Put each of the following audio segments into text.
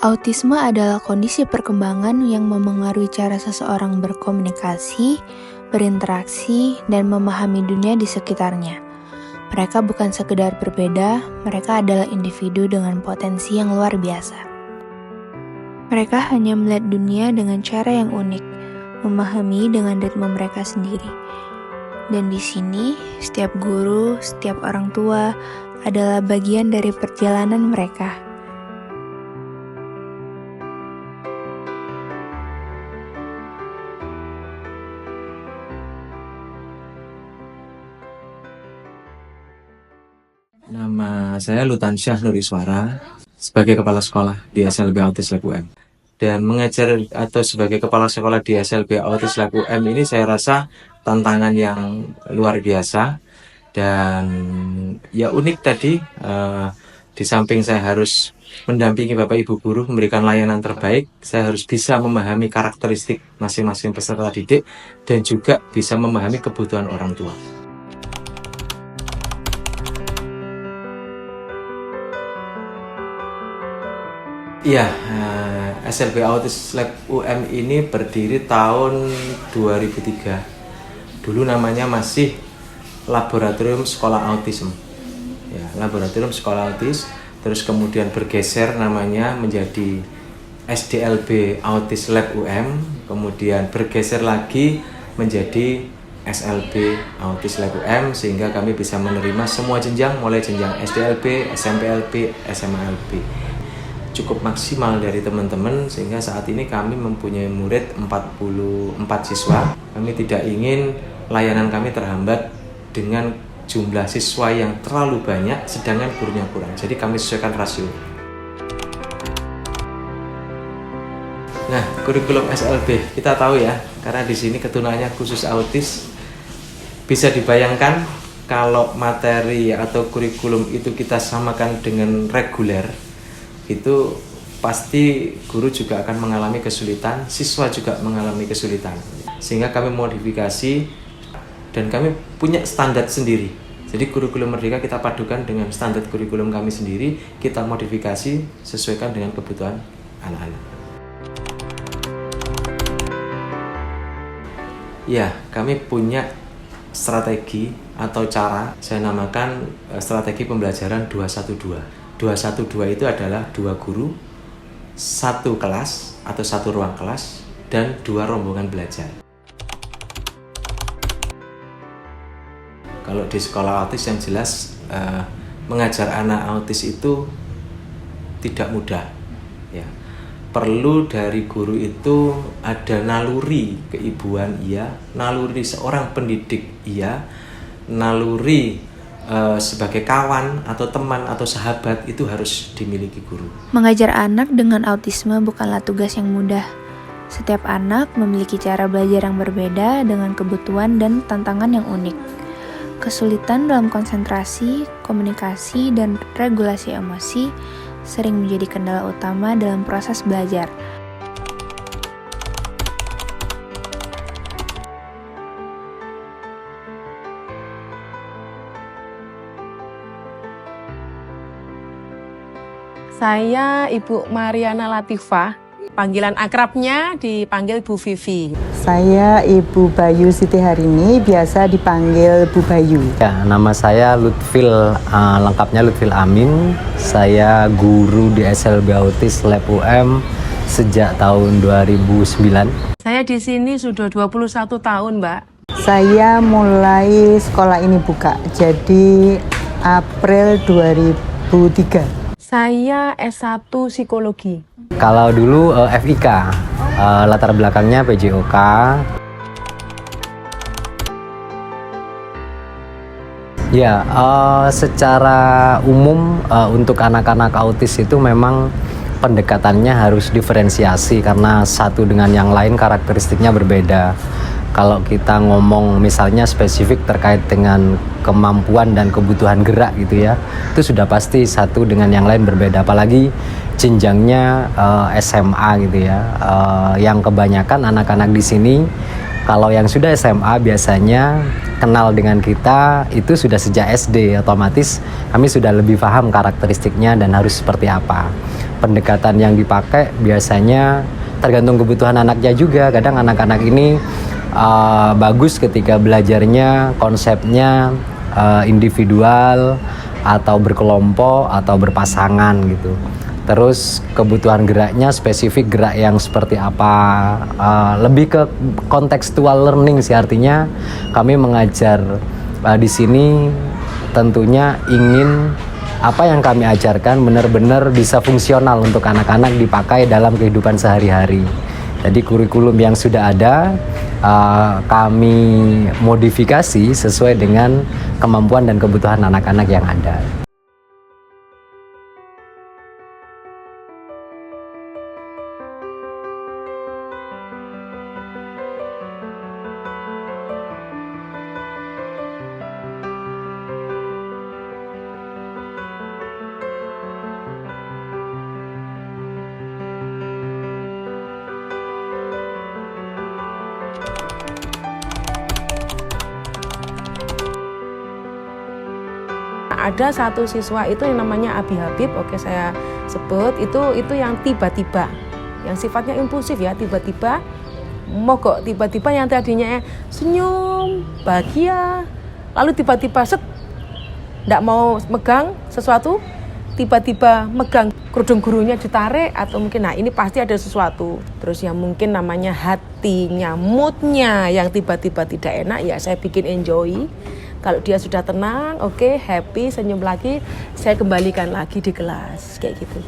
Autisme adalah kondisi perkembangan yang memengaruhi cara seseorang berkomunikasi, berinteraksi, dan memahami dunia di sekitarnya. Mereka bukan sekedar berbeda, mereka adalah individu dengan potensi yang luar biasa. Mereka hanya melihat dunia dengan cara yang unik, memahami dengan ritme mereka sendiri. Dan di sini, setiap guru, setiap orang tua adalah bagian dari perjalanan mereka. Nama saya Lutansyah Nuriswara sebagai Kepala Sekolah di SLB Autis Lab UM. Dan mengajar atau sebagai Kepala Sekolah di SLB Autis Lab UM ini saya rasa tantangan yang luar biasa. Dan ya unik tadi, di samping saya harus mendampingi Bapak Ibu Guru memberikan layanan terbaik, saya harus bisa memahami karakteristik masing-masing peserta didik dan juga bisa memahami kebutuhan orang tua. Iya, SLB Autis Lab UM ini berdiri tahun 2003. Dulu namanya masih Laboratorium Sekolah Autism. Ya, Laboratorium Sekolah Autis, terus kemudian bergeser namanya menjadi SDLB Autis Lab UM, kemudian bergeser lagi menjadi SLB Autis Lab UM, sehingga kami bisa menerima semua jenjang, mulai jenjang SDLB, SMPLB, SMALB. Cukup maksimal dari teman-teman, sehingga saat ini kami mempunyai murid 44 siswa. Kami tidak ingin layanan kami terhambat dengan jumlah siswa yang terlalu banyak sedangkan gurunya kurang. Jadi kami sesuaikan rasio. Nah, kurikulum SLB kita tahu ya, karena di sini ketunaannya khusus autis. Bisa dibayangkan kalau materi atau kurikulum itu kita samakan dengan reguler, itu pasti guru juga akan mengalami kesulitan, siswa juga mengalami kesulitan. Sehingga kami modifikasi dan kami punya standar sendiri. Jadi kurikulum Merdeka kita padukan dengan standar kurikulum kami sendiri, kita modifikasi sesuaikan dengan kebutuhan anak-anak. Ya, kami punya strategi atau cara, saya namakan strategi pembelajaran 212. 212 itu adalah 2 guru, 1 kelas atau 1 ruang kelas, dan 2 rombongan belajar. Kalau di sekolah autis yang jelas, mengajar anak autis itu tidak mudah. Ya. Perlu dari guru itu ada naluri keibuan, iya, naluri seorang pendidik, iya, naluri sebagai kawan atau teman atau sahabat itu harus dimiliki guru. Mengajar anak dengan autisme bukanlah tugas yang mudah. Setiap anak memiliki cara belajar yang berbeda dengan kebutuhan dan tantangan yang unik. Kesulitan dalam konsentrasi, komunikasi, dan regulasi emosi sering menjadi kendala utama dalam proses belajar. Saya Ibu Mariana Latifah, panggilan akrabnya dipanggil Bu Vivi. Saya Ibu Bayu Siti Harini, biasa dipanggil Bu Bayu. Ya, nama saya Lutfil, lengkapnya Lutfil Amin. Saya guru di SLB Autis Lab UM sejak tahun 2009. Saya di sini sudah 21 tahun, Mbak. Saya mulai sekolah ini buka, jadi April 2003. Saya S1 Psikologi. Kalau dulu FIK, latar belakangnya PJOK. Ya, secara umum untuk anak-anak autis itu memang pendekatannya harus diferensiasi karena satu dengan yang lain karakteristiknya berbeda. Kalau kita ngomong misalnya spesifik terkait dengan kemampuan dan kebutuhan gerak gitu ya, itu sudah pasti satu dengan yang lain berbeda. Apalagi jenjangnya SMA gitu ya, yang kebanyakan anak-anak di sini Kalau yang sudah SMA biasanya kenal dengan kita itu sudah sejak SD, otomatis kami sudah lebih paham karakteristiknya dan harus seperti apa. Pendekatan yang dipakai biasanya tergantung kebutuhan anaknya juga. Kadang anak-anak ini bagus ketika belajarnya konsepnya individual atau berkelompok atau berpasangan gitu. Terus kebutuhan geraknya spesifik gerak yang seperti apa, lebih ke contextual learning sih, artinya kami mengajar di sini tentunya ingin apa yang kami ajarkan benar-benar bisa fungsional untuk anak-anak dipakai dalam kehidupan sehari-hari. Jadi kurikulum yang sudah ada kami modifikasi sesuai dengan kemampuan dan kebutuhan anak-anak yang ada. Ada satu siswa itu yang namanya Abi Habib, oke saya sebut, itu yang tiba-tiba, yang sifatnya impulsif ya, tiba-tiba mogok, tiba-tiba yang tadinya senyum, bahagia, lalu tiba-tiba nggak mau megang sesuatu, tiba-tiba megang kerudung gurunya ditarik, atau mungkin nah ini pasti ada sesuatu. Terus yang mungkin namanya hatinya, moodnya yang tiba-tiba tidak enak, ya saya bikin enjoy. Kalau dia sudah tenang, oke, happy, senyum lagi, saya kembalikan lagi di kelas, kayak gitu.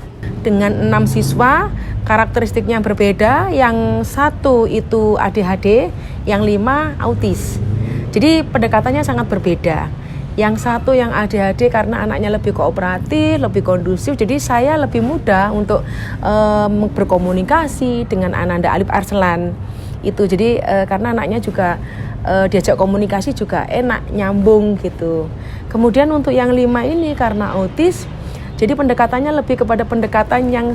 Dengan 6 siswa, karakteristiknya berbeda. Yang 1 itu ADHD, yang 5 autis. Jadi pendekatannya sangat berbeda. Yang 1 yang ADHD karena anaknya lebih kooperatif, lebih kondusif, jadi saya lebih mudah untuk berkomunikasi dengan Ananda Alif Arslan. Itu jadi karena anaknya juga diajak komunikasi juga enak, nyambung gitu. Kemudian untuk yang 5 ini karena autis, jadi pendekatannya lebih kepada pendekatan yang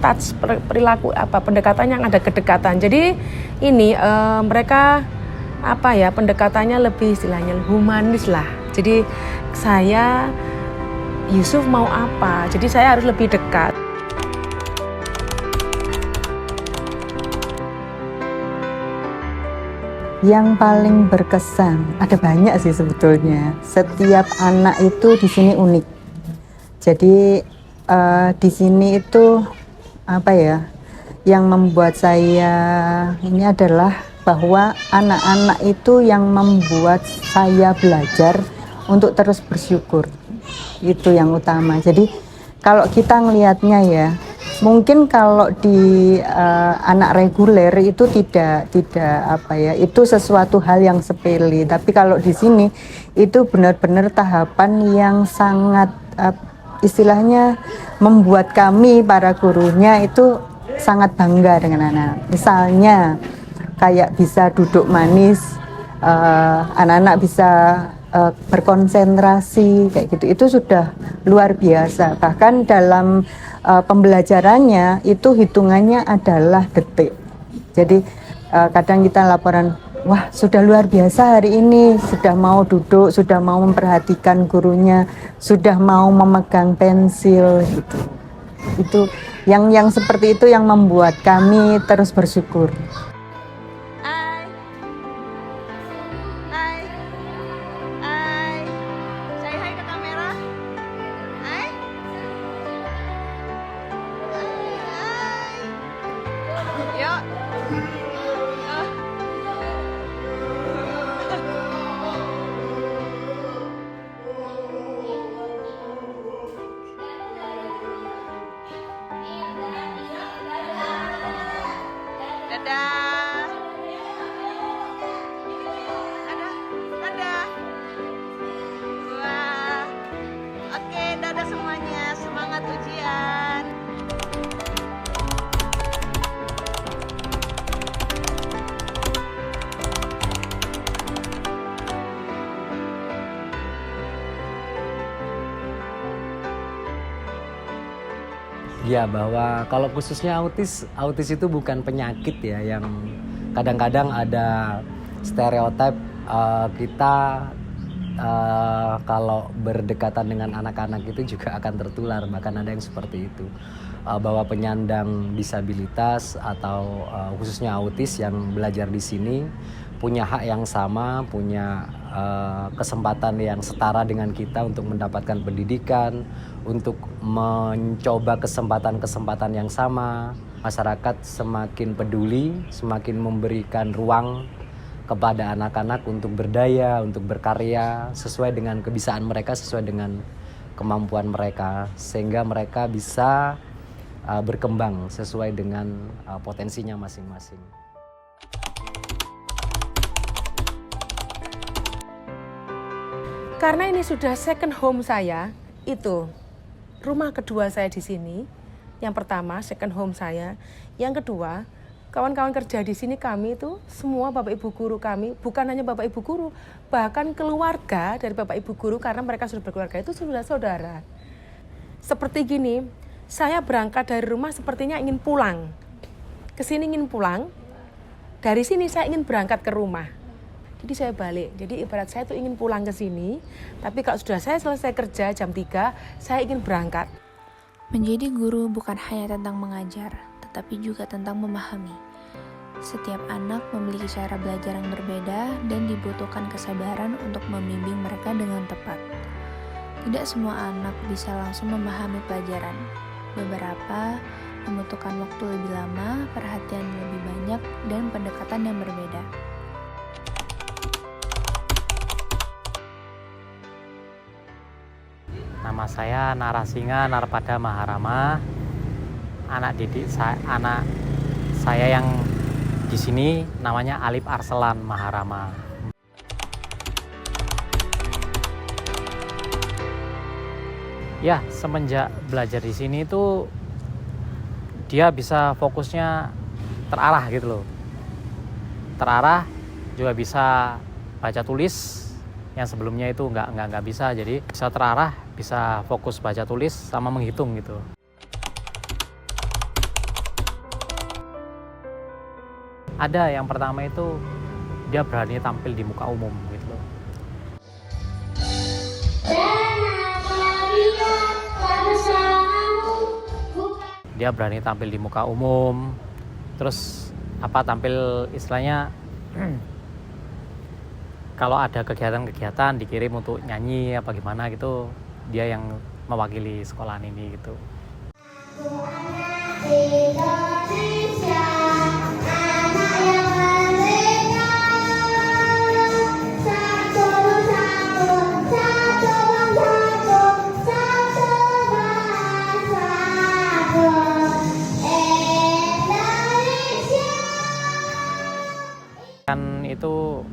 touch perilaku, pendekatan yang ada kedekatan. Jadi ini mereka pendekatannya lebih istilahnya humanis lah. Jadi saya Yusuf mau apa, jadi saya harus lebih dekat. Yang paling berkesan, ada banyak sih sebetulnya. Setiap anak itu di sini unik. Jadi di sini itu yang membuat saya ini adalah bahwa anak-anak itu yang membuat saya belajar untuk terus bersyukur. Itu yang utama. Jadi kalau kita ngelihatnya ya, mungkin kalau di anak reguler itu tidak itu sesuatu hal yang sepele, tapi kalau di sini itu benar-benar tahapan yang sangat istilahnya membuat kami para gurunya itu sangat bangga dengan anak. Misalnya kayak bisa duduk manis, anak-anak bisa berkonsentrasi kayak gitu, itu sudah luar biasa. Bahkan dalam pembelajarannya itu hitungannya adalah detik. Jadi kadang kita laporan, wah sudah luar biasa hari ini, sudah mau duduk, sudah mau memperhatikan gurunya, sudah mau memegang pensil gitu. Itu yang seperti itu yang membuat kami terus bersyukur. Ya, bahwa kalau khususnya autis itu bukan penyakit ya, yang kadang-kadang ada stereotip kita kalau berdekatan dengan anak-anak itu juga akan tertular, bahkan ada yang seperti itu, bahwa penyandang disabilitas atau khususnya autis yang belajar di sini punya hak yang sama, punya kesempatan yang setara dengan kita untuk mendapatkan pendidikan, untuk mencoba kesempatan-kesempatan yang sama. Masyarakat semakin peduli, semakin memberikan ruang kepada anak-anak untuk berdaya, untuk berkarya sesuai dengan kebisaan mereka, sesuai dengan kemampuan mereka, sehingga mereka bisa berkembang sesuai dengan potensinya masing-masing. Karena ini sudah second home saya, itu rumah kedua saya di sini. Yang pertama second home saya, yang kedua kawan-kawan kerja di sini kami itu semua Bapak Ibu guru kami, bukan hanya Bapak Ibu guru, bahkan keluarga dari Bapak Ibu guru karena mereka sudah berkeluarga itu sudah saudara. Seperti gini, saya berangkat dari rumah sepertinya ingin pulang. Ke sini ingin pulang, dari sini saya ingin berangkat ke rumah. Jadi saya balik. Jadi ibarat saya tuh ingin pulang ke sini, tapi kalau sudah saya selesai kerja jam 3, saya ingin berangkat. Menjadi guru bukan hanya tentang mengajar, tetapi juga tentang memahami. Setiap anak memiliki cara belajar yang berbeda dan dibutuhkan kesabaran untuk membimbing mereka dengan tepat. Tidak semua anak bisa langsung memahami pelajaran. Beberapa membutuhkan waktu lebih lama, perhatian lebih banyak, dan pendekatan yang berbeda. Nama saya Narasinga Narpada Maharama. Anak saya yang di sini namanya Alip Arselan Maharama. Ya, semenjak belajar di sini itu dia bisa fokusnya terarah gitu loh. Terarah, juga bisa baca tulis yang sebelumnya itu nggak bisa, jadi bisa terarah, bisa fokus baca tulis sama menghitung gitu. Ada yang pertama itu dia berani tampil di muka umum gitu loh. Dia berani tampil di muka umum, terus tampil istilahnya kalau ada kegiatan-kegiatan dikirim untuk nyanyi apa gimana gitu, dia yang mewakili sekolahan ini gitu. Kan itu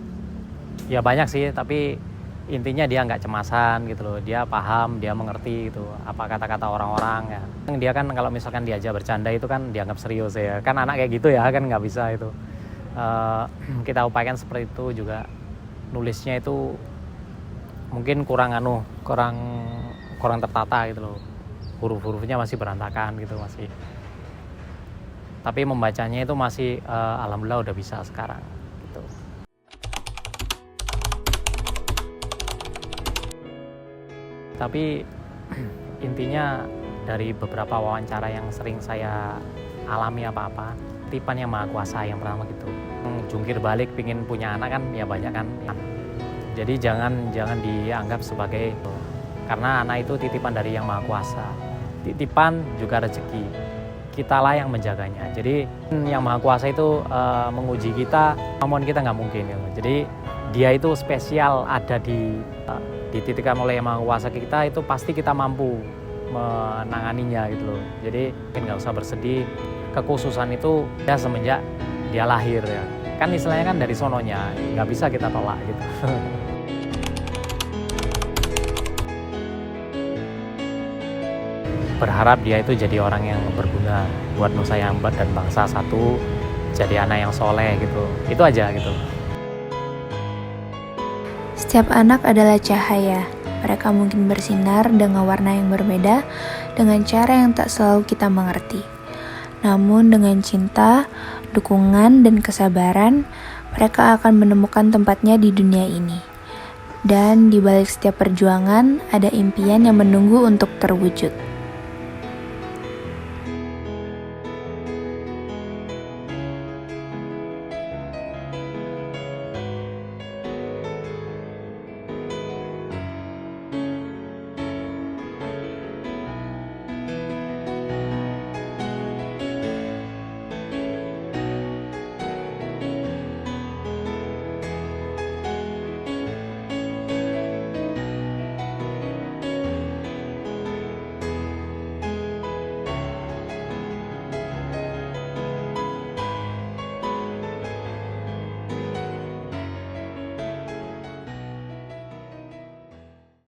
ya banyak sih, tapi intinya dia nggak cemasan gitu loh, dia paham, dia mengerti gitu apa kata-kata orang-orang ya. Dia kan kalau misalkan diajak bercanda itu kan dianggap serius ya, kan anak kayak gitu ya kan nggak bisa itu. Kita upayakan seperti itu juga. Nulisnya itu mungkin kurang tertata gitu loh, huruf-hurufnya masih berantakan gitu masih. Tapi membacanya itu masih alhamdulillah udah bisa sekarang. Tapi intinya dari beberapa wawancara yang sering saya alami apa-apa, titipan yang maha kuasa yang pertama gitu. Jungkir balik pingin punya anak kan ya banyak kan. Jadi jangan dianggap sebagai, karena anak itu titipan dari yang maha kuasa. Titipan juga rezeki. Kitalah yang menjaganya. Jadi yang maha kuasa itu menguji kita, namun kita nggak mungkin gitu. Jadi dia itu spesial ada dititipkan oleh yang maha kuasa kita, itu pasti kita mampu menanganinya gitu loh. Jadi nggak usah bersedih, kekhususan itu ya semenjak dia lahir ya. Kan istilahnya kan dari sononya, nggak bisa kita tolak gitu. Berharap dia itu jadi orang yang berguna buat nusa yang dan bangsa satu, jadi anak yang soleh gitu. Itu aja gitu. Setiap anak adalah cahaya. Mereka mungkin bersinar dengan warna yang berbeda, dengan cara yang tak selalu kita mengerti. Namun dengan cinta, dukungan, dan kesabaran, mereka akan menemukan tempatnya di dunia ini. Dan di balik setiap perjuangan, ada impian yang menunggu untuk terwujud.